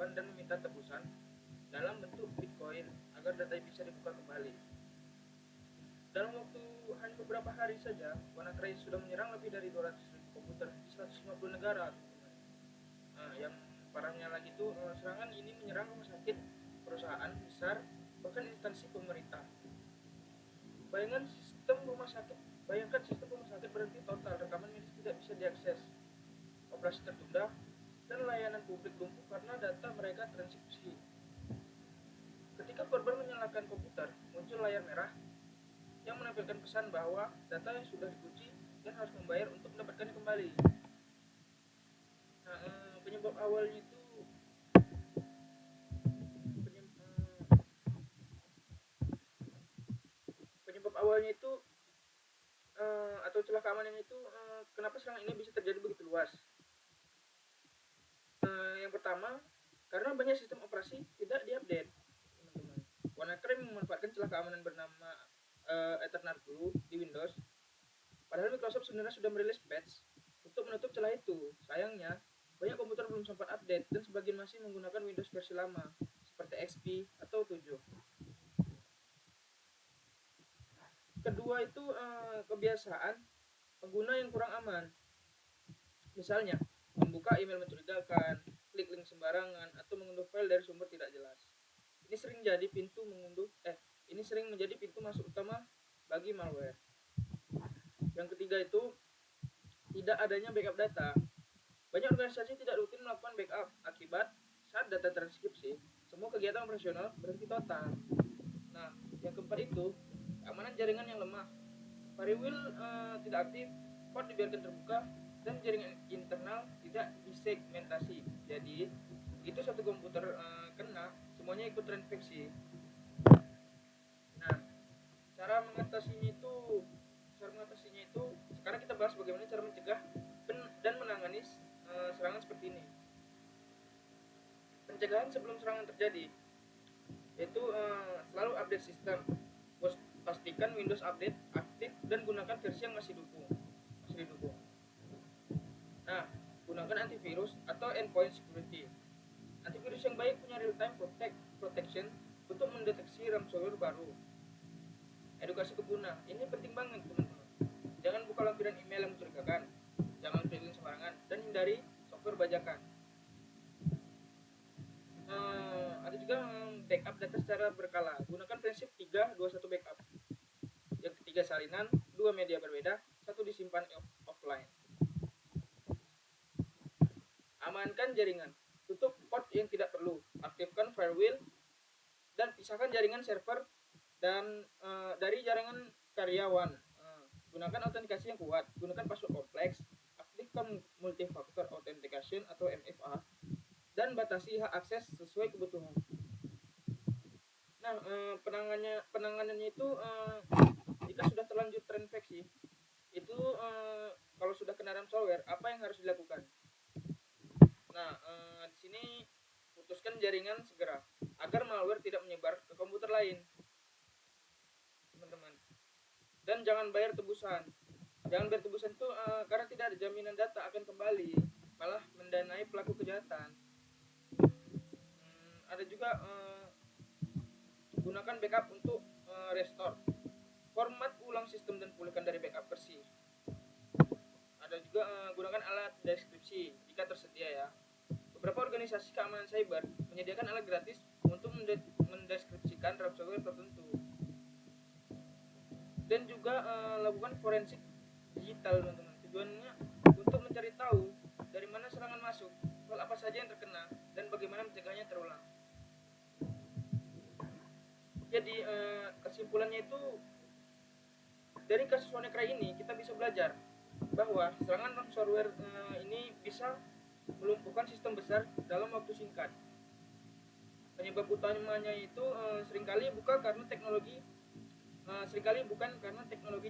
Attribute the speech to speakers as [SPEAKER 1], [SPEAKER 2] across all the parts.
[SPEAKER 1] korban dan meminta tebusan dalam bentuk Bitcoin agar data bisa dibuka kembali. Dalam waktu hanya beberapa hari saja, WannaCry sudah menyerang lebih dari 200.000 komputer di 150 negara. Nah, yang parahnya lagi tuh serangan ini menyerang rumah sakit, perusahaan besar, bahkan instansi pemerintah. Bayangkan sistem rumah sakit berhenti total, rekaman medis tidak bisa diakses, operasi tertunda, dan layanan publik lumpuh karena data mereka terenkripsi. Ketika korban menyalakan komputer, muncul layar merah yang menampilkan pesan bahwa data yang sudah dikunci dan harus membayar untuk mendapatkannya kembali. Nah, penyebab awalnya itu penyebab awalnya itu atau celah keamanan itu kenapa serangan ini bisa terjadi begitu luas? Yang pertama, karena banyak sistem operasi tidak diupdate, teman-teman. WannaCry memanfaatkan celah keamanan bernama Eternal Glue di Windows. Padahal Microsoft sebenarnya sudah merilis patch untuk menutup celah itu. Sayangnya, banyak komputer belum sempat update dan sebagian masih menggunakan Windows versi lama seperti XP atau 7. Kedua itu kebiasaan pengguna yang kurang aman. Misalnya, membuka email mencurigakan, klik link sembarangan, atau mengunduh file dari sumber tidak jelas. Ini sering menjadi pintu masuk utama bagi malware. Yang ketiga itu tidak adanya backup data. Banyak organisasi tidak rutin melakukan backup akibat saat data transkripsi, semua kegiatan operasional berhenti total. Nah, yang keempat itu keamanan jaringan yang lemah. Firewall tidak aktif, port dibiarkan terbuka, dan jaringan internal tidak disegmentasi. Jadi, begitu satu komputer kena, semuanya ikut terinfeksi. Nah, cara mengatasinya itu sekarang kita bahas bagaimana cara mencegah dan menangani serangan seperti ini. Pencegahan sebelum serangan terjadi yaitu selalu update sistem. Pastikan Windows Update aktif dan gunakan versi yang masih didukung. Nah, gunakan antivirus atau endpoint security. Antivirus yang baik punya real time protection untuk mendeteksi ransomware baru. Edukasi pengguna, ini penting banget teman-teman. Jangan buka lampiran email yang mencurigakan, jangan klik link sembarangan, dan hindari software bajakan. Ada juga backup data secara berkala. Gunakan prinsip 3-2-1 backup. Yang ketiga salinan, 2 media berbeda, 1 disimpan offline. Amankan jaringan, tutup port yang tidak perlu, aktifkan firewall, dan pisahkan jaringan server dan dari jaringan karyawan. Gunakan autentikasi yang kuat, gunakan password kompleks, aktifkan multi-factor authentication atau MFA, dan batasi hak akses sesuai kebutuhan. Nah, penanganannya itu jika sudah terlanjur terinfeksi, itu kalau sudah kena ransomware, apa yang harus dilakukan? Nah, di sini putuskan jaringan segera agar malware tidak menyebar ke komputer lain, teman-teman. Dan jangan bayar tebusan. Jangan bayar tebusan itu karena tidak ada jaminan data akan kembali, malah mendanai pelaku kejahatan. Ada juga gunakan backup untuk restore. Format ulang sistem dan pulihkan dari backup versi. Ada juga gunakan alat deskripsi jika tersedia ya. Beberapa organisasi keamanan cyber menyediakan alat gratis untuk mendeskripsikan ransomware tertentu. Dan juga lakukan forensik digital, teman-teman. Tujuannya untuk mencari tahu dari mana serangan masuk, file apa saja yang terkena, dan bagaimana mencegahnya terulang. Jadi kesimpulannya itu dari kasus WannaCry ini kita bisa belajar bahwa serangan ransomware ini bisa melumpuhkan sistem besar dalam waktu singkat. Penyebab utamanya itu seringkali bukan karena teknologi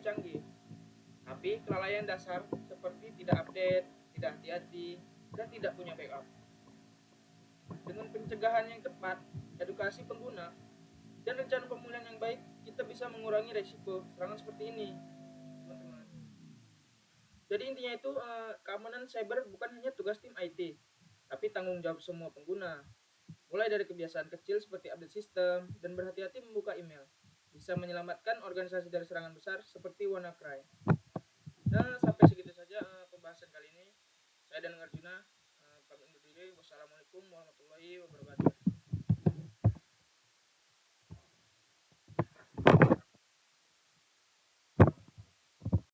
[SPEAKER 1] canggih, tapi kelalaian dasar seperti tidak update, tidak hati-hati, dan tidak punya backup. Dengan pencegahan yang tepat, edukasi pengguna, dan rencana pemulihan yang baik, kita bisa mengurangi resiko serangan seperti ini, teman-teman. Jadi intinya itu keamanan cyber bukan hanya tugas tim IT, tapi tanggung jawab semua pengguna. Mulai dari kebiasaan kecil seperti update sistem dan berhati-hati membuka email bisa menyelamatkan organisasi dari serangan besar seperti WannaCry. Nah, sampai segitu saja pembahasan kali ini. Saya dan Arjuna pamit undur diri. Wassalamualaikum warahmatullahi wabarakatuh.